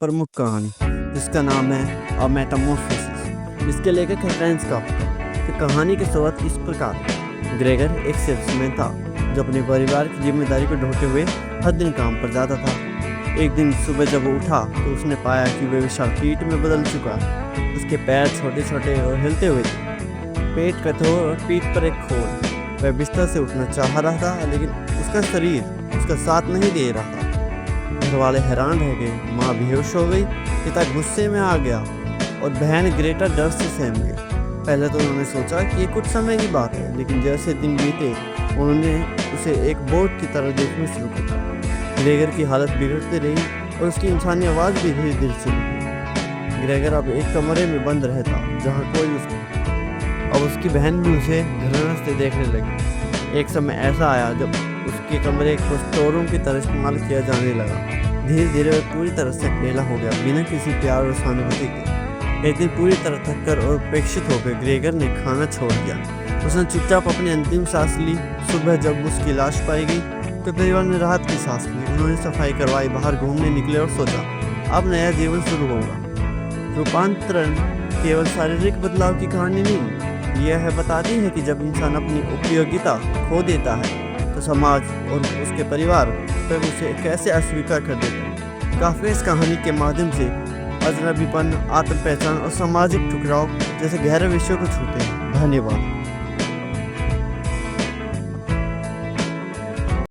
प्रमुख कहानी, जिसका नाम है अ मेटामॉर्फोसिस। इसके लेखक है फ्रांज काफ्का। तो कहानी की शुरुआत इस प्रकार है। ग्रेगर एक सेल्समैन था जो अपने परिवार की जिम्मेदारी को ढोते हुए हर दिन काम पर जाता था। एक दिन सुबह जब वो उठा तो उसने पाया कि वह विशाल कीट में बदल चुका। उसके पैर छोटे छोटे और हिलते हुए थे, पेट कठोर और पीठ पर एक खोल। वह बिस्तर से उठना चाह रहा था, लेकिन उसका शरीर उसका साथ नहीं दे रहा था। घर वाले हैरान रह गए। माँ बेहोश हो गई, पिता गुस्से में आ गया और बहन ग्रेटा डर से सहम गई। पहले तो उन्होंने सोचा कि ये कुछ समय की बात है, लेकिन जैसे दिन बीते उन्होंने उसे एक बोझ की तरह देखना शुरू कर दिया। ग्रेगर की हालत बिगड़ती रही और उसकी इंसानी आवाज़ भी धीरे धीरे चली गई। ग्रेगर अब एक कमरे में बंद रहता जहाँ कोई उसको, अब उसकी बहन भी उसे घृणा से देखने लगी। एक समय ऐसा आया जब उसके कमरे को स्टोर की तरह इस्तेमाल किया जाने लगा। धीरे धीरे वह पूरी तरह से अकेला हो गया, बिना किसी प्यार और सहानुभूति के। एक दिन पूरी तरह थककर और उपेक्षित होकर ग्रेगर ने खाना छोड़ दिया। उसने चुपचाप अपनी अंतिम सांस ली। सुबह जब उसकी लाश पाई गई तो परिवार ने राहत की सांस ली। उन्होंने सफाई करवाई, बाहर घूमने निकले और सोचा अब नया जीवन शुरू होगा। रूपांतरण केवल शारीरिक बदलाव की कहानी नहीं, यह बताती है कि जब इंसान अपनी उपयोगिता खो देता है तो समाज और उसके परिवार तब उसे कैसे अस्वीकार कर देते हैं। काफ़ी इस कहानी के माध्यम से अजनबीपन, आत्म पहचान और सामाजिक टकराव जैसे गहरे विषयों को छूते हैं। धन्यवाद।